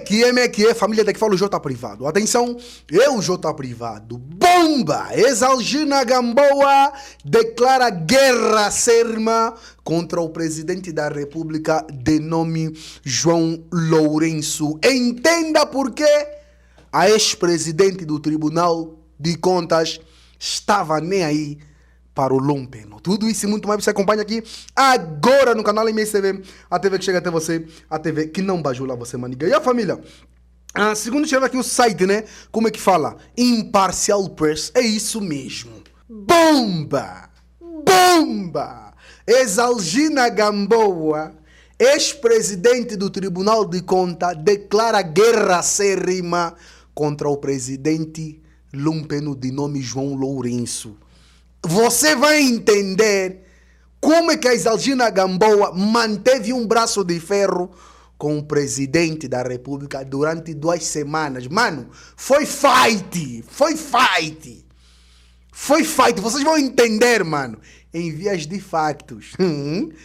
que é, família, daqui fala o J Privado. Atenção, eu, J Privado. Bomba! Exalgina Gamboa declara guerra acérrima contra o presidente da República de nome João Lourenço. Entenda por quê a ex-presidente do Tribunal de Contas estava nem aí para o Lumpeno. Tudo isso e muito mais você acompanha aqui agora no canal MSTV, a TV que chega até você, a TV que não bajula você, maniga. E a família, segundo chega aqui o site, né? Como é que fala? Imparcial Press. É isso mesmo. Bomba! Bomba! Exalgina Gamboa, ex-presidente do Tribunal de Contas, declara guerra acérrima contra o presidente Lumpeno de nome João Lourenço. Você vai entender como é que a Exalgina Gamboa manteve um braço de ferro com o presidente da República durante 2 semanas. Mano, foi fight! Foi fight! Foi fight! Vocês vão entender, mano. Em vias de factos.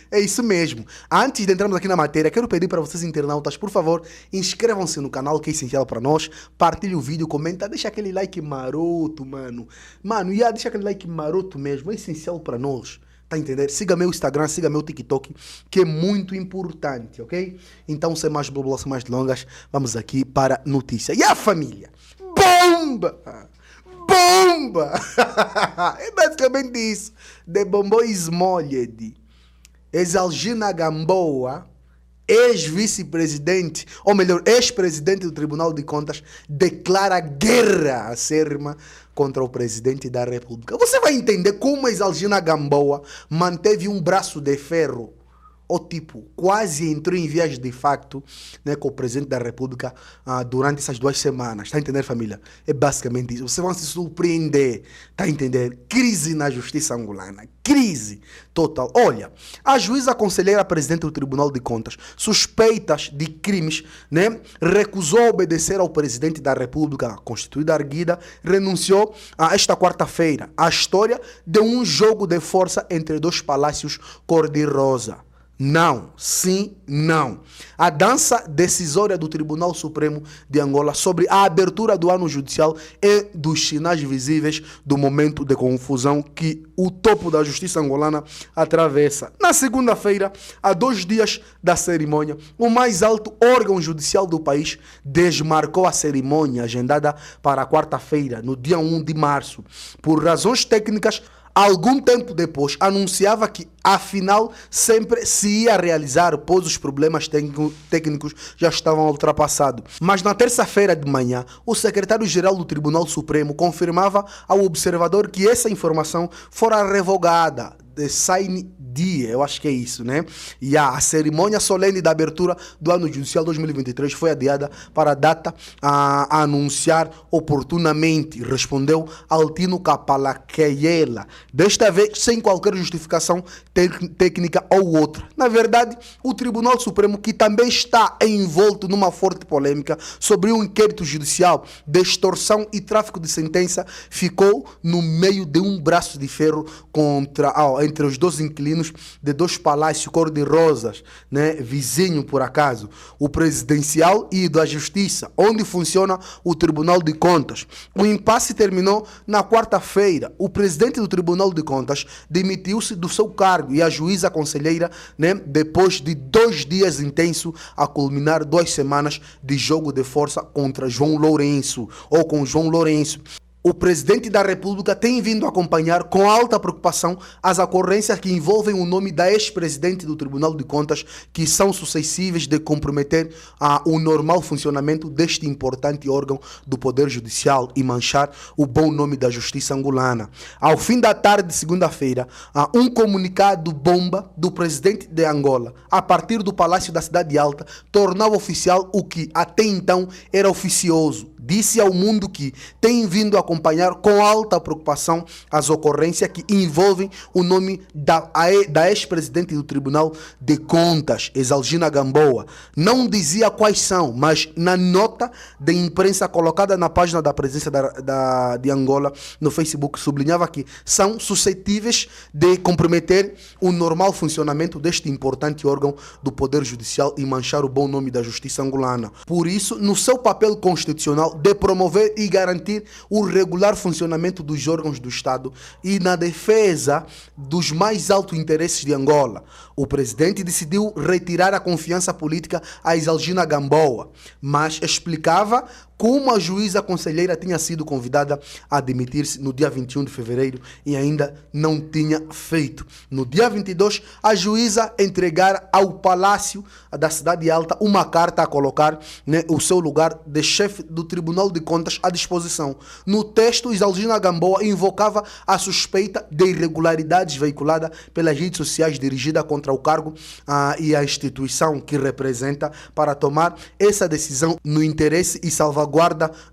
É isso mesmo. Antes de entrarmos aqui na matéria, quero pedir para vocês internautas, por favor, inscrevam-se no canal, que é essencial para nós. Partilhe o vídeo, comenta, deixa aquele like maroto, mano. Mano, deixa aquele like maroto mesmo, é essencial para nós. Tá entendendo? Siga meu Instagram, siga meu TikTok, que é muito importante, ok? Então, sem mais blá, sem mais delongas, vamos aqui para a notícia. E a família? Bomba! Bomba! É basicamente isso. The Bombo is molhed. Exalgina Gamboa, ex-vice-presidente, ou melhor, ex-presidente do Tribunal de Contas, declara guerra acérrima contra o presidente da República. Você vai entender como Exalgina Gamboa manteve um braço de ferro, ou tipo, quase entrou em vias de facto, né, com o presidente da República durante essas 2 semanas. Tá entendendo, família? É basicamente isso. Vocês vão se surpreender. Tá entendendo? Crise na justiça angolana. Crise total. Olha, a juíza conselheira presidente do Tribunal de Contas, suspeitas de crimes, né, recusou obedecer ao presidente da República, constituída erguida, renunciou esta quarta-feira. A história de um jogo de força entre 2 palácios cor-de-rosa. Não, sim, não. A dança decisória do Tribunal Supremo de Angola sobre a abertura do ano judicial é dos sinais visíveis do momento de confusão que o topo da justiça angolana atravessa. Na segunda-feira, a 2 dias da cerimônia, o mais alto órgão judicial do país desmarcou a cerimônia agendada para a quarta-feira, no dia 1 de março. Por razões técnicas, algum tempo depois, anunciava que, afinal, sempre se ia realizar, pois os problemas técnicos já estavam ultrapassados. Mas na terça-feira de manhã, o secretário-geral do Tribunal Supremo confirmava ao observador que essa informação fora revogada. De Saine Dia, eu acho que é isso, né? E a cerimônia solene da abertura do ano judicial 2023 foi adiada para a data a anunciar oportunamente, respondeu Altino Kapalaquela, desta vez sem qualquer justificação técnica ou outra. Na verdade, o Tribunal Supremo, que também está envolto numa forte polêmica sobre um inquérito judicial de extorsão e tráfico de sentença, ficou no meio de um braço de ferro entre os 2 inquilinos de 2 palácios cor-de-rosas, né, vizinho por acaso, o presidencial e da justiça, onde funciona o Tribunal de Contas. O impasse terminou na quarta-feira. O presidente do Tribunal de Contas demitiu-se do seu cargo e a juíza conselheira, né, depois de 2 dias intensos, a culminar 2 semanas de jogo de força contra João Lourenço, ou com João Lourenço. O presidente da República tem vindo acompanhar com alta preocupação as ocorrências que envolvem o nome da ex-presidente do Tribunal de Contas, que são suscetíveis de comprometer o normal funcionamento deste importante órgão do Poder Judicial e manchar o bom nome da justiça angolana. Ao fim da tarde de segunda-feira, um comunicado bomba do presidente de Angola, a partir do Palácio da Cidade Alta, tornou oficial o que até então era oficioso. disse ao mundo que tem vindo a acompanhar com alta preocupação as ocorrências que envolvem o nome da ex-presidente do Tribunal de Contas, Exalgina Gamboa. Não dizia quais são, mas na nota de imprensa colocada na página da presidência de Angola no Facebook, sublinhava que são suscetíveis de comprometer o normal funcionamento deste importante órgão do Poder Judicial e manchar o bom nome da justiça angolana. Por isso, no seu papel constitucional de promover e garantir o regular funcionamento dos órgãos do Estado e na defesa dos mais altos interesses de Angola, o presidente decidiu retirar a confiança política a Exalgina Gamboa, mas explicava como a juíza conselheira tinha sido convidada a admitir-se no dia 21 de fevereiro e ainda não tinha feito. No dia 22, a juíza entregar ao Palácio da Cidade Alta uma carta a colocar, o seu lugar de chefe do Tribunal de Contas à disposição. No texto, Exalgina Gamboa invocava a suspeita de irregularidades veiculada pelas redes sociais dirigida contra o cargo e a instituição que representa para tomar essa decisão no interesse e salvaguarda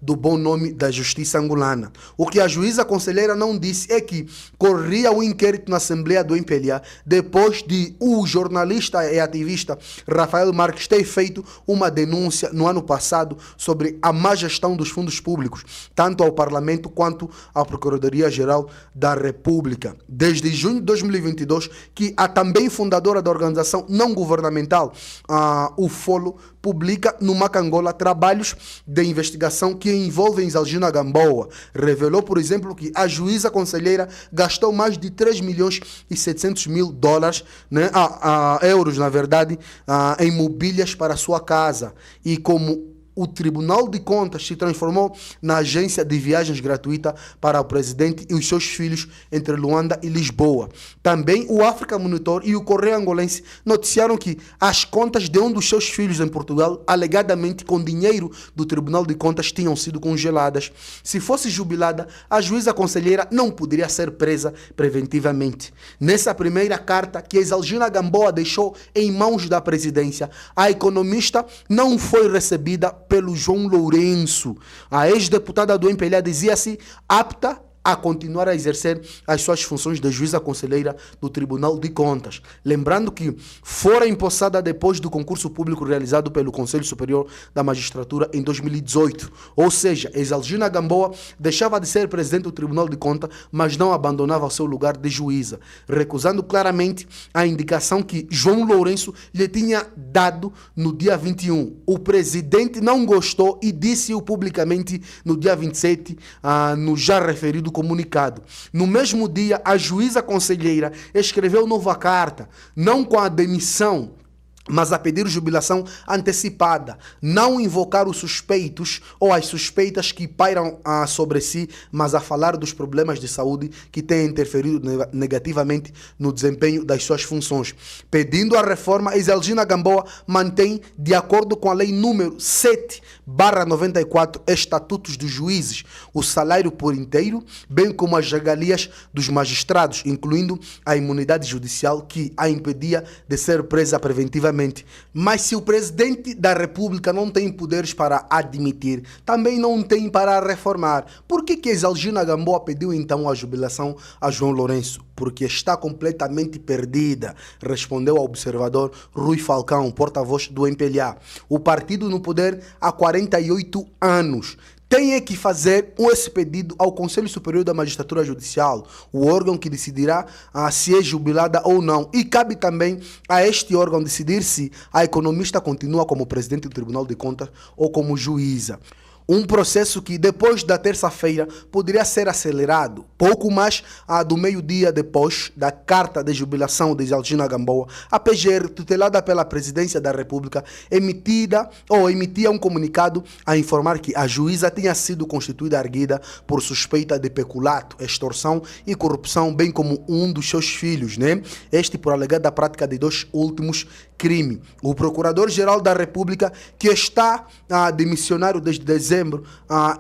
do bom nome da justiça angolana. O que a juíza conselheira não disse é que corria um inquérito na Assembleia do MPLA depois de o jornalista e ativista Rafael Marques ter feito uma denúncia no ano passado sobre a má gestão dos fundos públicos, tanto ao Parlamento quanto à Procuradoria-Geral da República. Desde junho de 2022, que a também fundadora da organização não governamental, o FOLO, publica no Macangola trabalhos de investigação que envolvem Exalgina Gamboa. Revelou, por exemplo, que a juíza conselheira gastou mais de 3 milhões e 700 mil dólares, euros, na verdade, em mobílias para sua casa. E como o Tribunal de Contas se transformou na agência de viagens gratuita para o presidente e os seus filhos entre Luanda e Lisboa. Também o África Monitor e o Correio Angolense noticiaram que as contas de um dos seus filhos em Portugal, alegadamente com dinheiro do Tribunal de Contas, tinham sido congeladas. Se fosse jubilada, a juíza conselheira não poderia ser presa preventivamente. Nessa primeira carta que Exalgina Gamboa deixou em mãos da presidência, a economista não foi recebida pelo João Lourenço. A ex-deputada do MPLA dizia-se apta a continuar a exercer as suas funções de juíza conselheira do Tribunal de Contas. Lembrando que fora empossada depois do concurso público realizado pelo Conselho Superior da Magistratura em 2018. Ou seja, Exalgina Gamboa deixava de ser presidente do Tribunal de Contas, mas não abandonava o seu lugar de juíza, recusando claramente a indicação que João Lourenço lhe tinha dado no dia 21. O presidente não gostou e disse-o publicamente no dia 27, no já referido comunicado. No mesmo dia, a juíza conselheira escreveu nova carta, não com a demissão, mas a pedir jubilação antecipada, não invocar os suspeitos ou as suspeitas que pairam sobre si, mas a falar dos problemas de saúde que têm interferido negativamente no desempenho das suas funções. Pedindo a reforma, Exalgina Gamboa mantém, de acordo com a lei número 7/94, Estatutos dos Juízes, o salário por inteiro, bem como as regalias dos magistrados, incluindo a imunidade judicial que a impedia de ser presa preventivamente. Mas se o presidente da República não tem poderes para admitir, também não tem para reformar. Por que Exalgina Gamboa pediu então a jubilação a João Lourenço? Porque está completamente perdida, respondeu ao observador Rui Falcão, porta-voz do MPLA. O partido no poder há 48 anos. Tem que fazer esse pedido ao Conselho Superior da Magistratura Judicial, o órgão que decidirá se é jubilada ou não. E cabe também a este órgão decidir se a economista continua como presidente do Tribunal de Contas ou como juíza. Um processo que depois da terça-feira poderia ser acelerado. Pouco mais do meio-dia depois da carta de jubilação de Exalgina Gamboa, a PGR, tutelada pela Presidência da República, emitia um comunicado a informar que a juíza tinha sido constituída erguida por suspeita de peculato, extorsão e corrupção, bem como um dos seus filhos, Este por alegada prática de dois últimos crimes. O Procurador-Geral da República, que está demissionário desde dezembro dezembro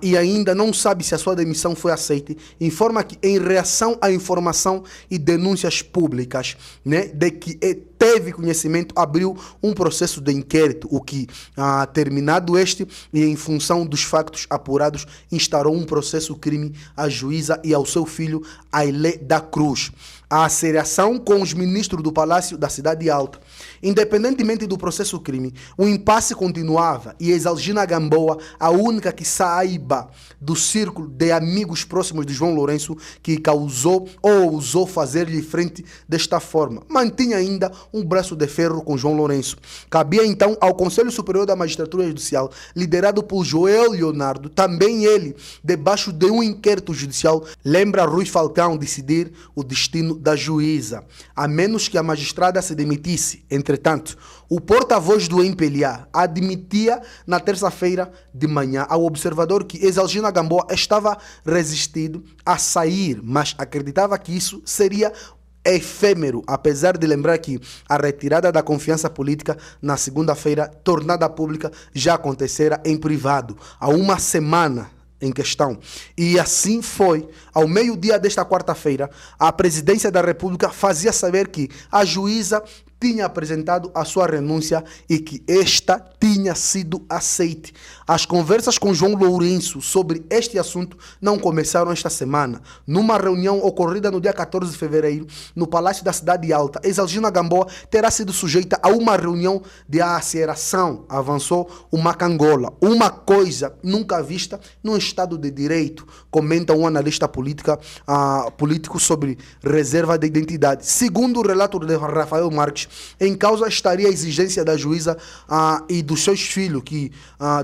e ainda não sabe se a sua demissão foi aceita, informa que, em reação à informação e denúncias públicas, né, de que teve conhecimento, abriu um processo de inquérito, o que, terminado este, e em função dos factos apurados, instaurou um processo crime à juíza e ao seu filho, Ailé da Cruz. A asseriação com os ministros do Palácio da Cidade Alta. Independentemente do processo crime, o impasse continuava e Exalgina Gamboa, a única que saiba do círculo de amigos próximos de João Lourenço, que causou ou ousou fazer-lhe frente desta forma, mantinha ainda um braço de ferro com João Lourenço. Cabia então ao Conselho Superior da Magistratura Judicial, liderado por Joel Leonardo, também ele, debaixo de um inquérito judicial, lembra Rui Falcão, decidir o destino da juíza, a menos que a magistrada se demitisse. Entretanto, o porta-voz do MPLA admitia na terça-feira de manhã ao observador que Exalgina Gamboa estava resistindo a sair, mas acreditava que isso seria efêmero, apesar de lembrar que a retirada da confiança política na segunda-feira, tornada pública, já acontecera em privado, há uma semana em questão. E assim foi. Ao meio-dia desta quarta-feira, a Presidência da República fazia saber que a juíza tinha apresentado a sua renúncia e que esta tinha sido aceite. As conversas com João Lourenço sobre este assunto não começaram esta semana. Numa reunião ocorrida no dia 14 de fevereiro, no Palácio da Cidade Alta, Exalgina Gamboa terá sido sujeita a uma reunião de aceração, avançou o Macangola. Uma coisa nunca vista num Estado de Direito, comenta um analista político sobre reserva de identidade. Segundo o relato de Rafael Marques, em causa estaria a exigência da juíza e dos seus filhos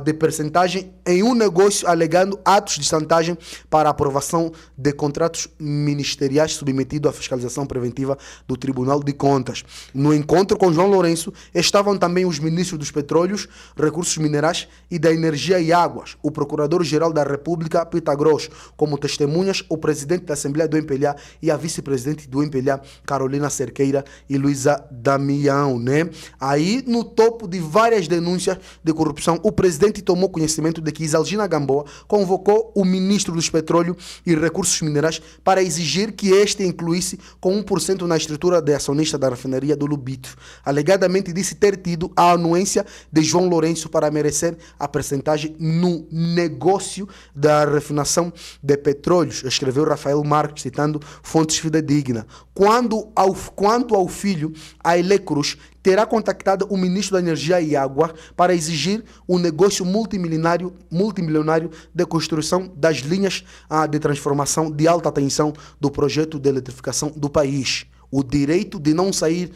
de percentagem em um negócio, alegando atos de chantagem para aprovação de contratos ministeriais submetido à fiscalização preventiva do Tribunal de Contas. No encontro com João Lourenço estavam também os ministros dos Petróleos, Recursos Minerais e da Energia e Águas, o Procurador-Geral da República, Pita Gross, como testemunhas, o presidente da Assembleia do MPLA e a vice-presidente do MPLA, Carolina Cerqueira e Luísa Damião, né? Aí, no topo de várias denúncias de corrupção, o presidente tomou conhecimento de que Exalgina Gamboa convocou o ministro dos Petróleos e Recursos Minerais para exigir que este incluísse com 1% na estrutura de acionista da refinaria do Lubito. Alegadamente disse ter tido a anuência de João Lourenço para merecer a percentagem no negócio da refinação de petróleos, escreveu Rafael Marques, citando fontes fidedignas. Quanto ao filho, Ailé Cruz terá contactado o ministro da Energia e Água para exigir um negócio multimilionário de construção das linhas de transformação de alta tensão do projeto de eletrificação do país. O direito de não sair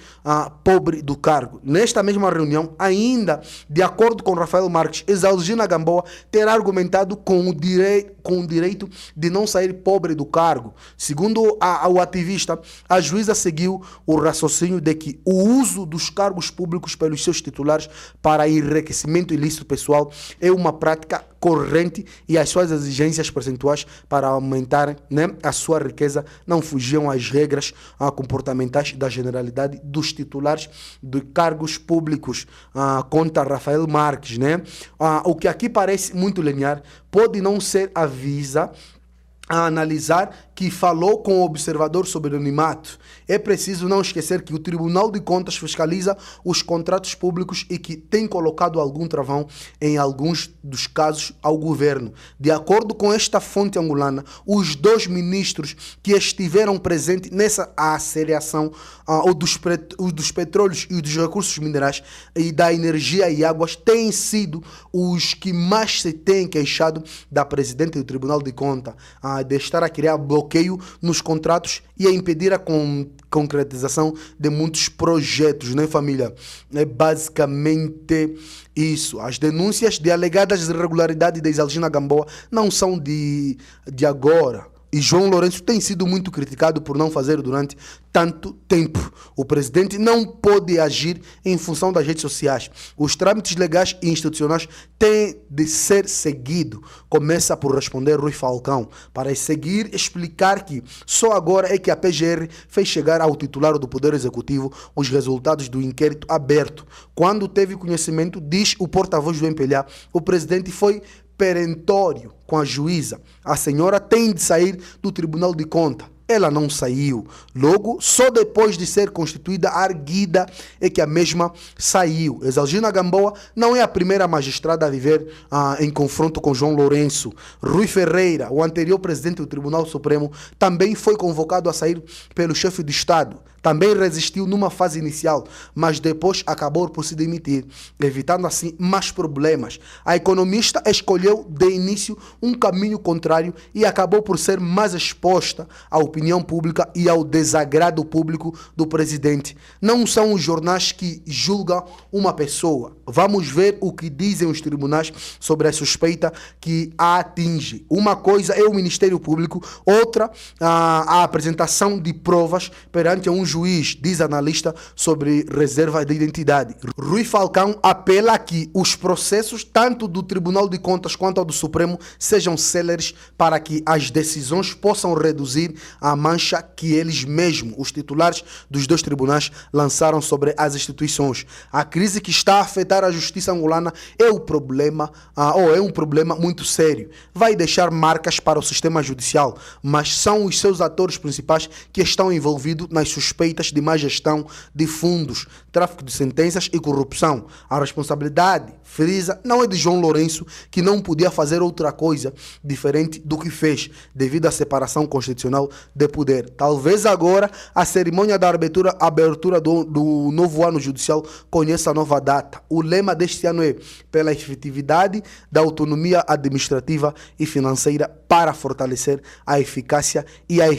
pobre do cargo. Nesta mesma reunião, ainda de acordo com Rafael Marques, Exalgina Gamboa terá argumentado com o direito de não sair pobre do cargo. Segundo o ativista, a juíza seguiu o raciocínio de que o uso dos cargos públicos pelos seus titulares para enriquecimento ilícito pessoal é uma prática corrente e as suas exigências percentuais para aumentar, né, a sua riqueza não fugiam às regras comportamentais da generalidade dos titulares de cargos públicos, conta Rafael Marques, né? O que aqui parece muito linear pode não ser a visa a analisar que falou com o observador sobre o anonimato. É preciso não esquecer que o Tribunal de Contas fiscaliza os contratos públicos e que tem colocado algum travão em alguns dos casos ao governo. De acordo com esta fonte angolana, os dois ministros que estiveram presentes nessa asseriação, o dos petróleos e dos recursos minerais e da energia e águas, têm sido os que mais se têm queixado da presidente do Tribunal de Contas, de estar a criar bloqueio nos contratos e a impedir a concretização de muitos projetos, né, família? É basicamente isso. As denúncias de alegadas irregularidades de Exalgina Gamboa não são de agora. E João Lourenço tem sido muito criticado por não fazer durante tanto tempo. O presidente não pode agir em função das redes sociais. Os trâmites legais e institucionais têm de ser seguidos. Começa por responder Rui Falcão, para seguir explicar que só agora é que a PGR fez chegar ao titular do Poder Executivo os resultados do inquérito aberto. Quando teve conhecimento, diz o porta-voz do MPLA, o presidente foi perentório com a juíza. A senhora tem de sair do Tribunal de Contas. Ela não saiu. Logo, só depois de ser constituída a arguida é que a mesma saiu. Exalgina Gamboa não é a primeira magistrada a viver em confronto com João Lourenço. Rui Ferreira, o anterior presidente do Tribunal Supremo, também foi convocado a sair pelo chefe de Estado. Também resistiu numa fase inicial, mas depois acabou por se demitir, evitando assim mais problemas. A economista escolheu de início um caminho contrário e acabou por ser mais exposta à opinião pública e ao desagrado público do presidente. Não são os jornais que julgam uma pessoa. Vamos ver o que dizem os tribunais sobre a suspeita que a atinge. Uma coisa é o Ministério Público, outra a apresentação de provas perante um juiz, diz analista sobre reserva de identidade. Rui Falcão apela a que os processos, tanto do Tribunal de Contas quanto ao do Supremo, sejam céleres para que as decisões possam reduzir a mancha que eles mesmos, os titulares dos dois tribunais, lançaram sobre as instituições. A crise que está a afetar a justiça angolana é um problema muito sério. Vai deixar marcas para o sistema judicial, mas são os seus atores principais que estão envolvidos nas suspeitas de má gestão de fundos, tráfico de sentenças e corrupção. A responsabilidade, frisa, não é de João Lourenço, que não podia fazer outra coisa diferente do que fez, devido à separação constitucional de poder. Talvez agora a cerimônia da abertura do novo ano judicial conheça a nova data. O lema deste ano é pela efetividade da autonomia administrativa e financeira para fortalecer a eficácia e a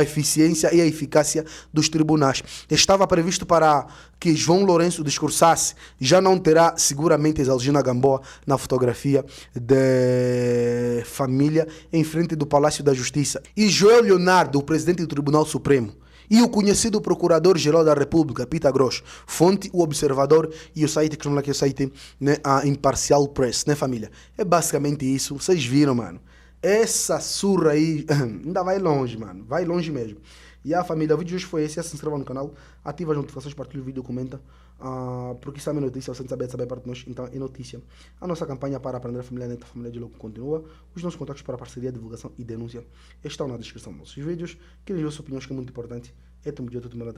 eficiência e a eficácia dos tribunais. Estava previsto para que João Lourenço discursasse, já não terá seguramente Exalgina Gamboa na fotografia de família em frente do Palácio da Justiça. E Joel Leonardo, o presidente do Tribunal Supremo, e o conhecido Procurador-Geral da República, Pita Gross, fonte O Observador e o site que é o site, né, a Imparcial Press, né, família? É basicamente isso. Vocês viram, mano? Essa surra aí ainda vai longe, mano. Vai longe mesmo. E a família, o vídeo de hoje foi esse. Se inscreva no canal, ativa as notificações, partilha o vídeo, comenta. Porque isso é notícia, você não saber parte de nós, então é notícia. A nossa campanha para aprender a família neta, a família de louco continua. Os nossos contatos para parceria, divulgação e denúncia estão na descrição dos nossos vídeos. Querem ver suas opiniões, que é muito importante. É tudo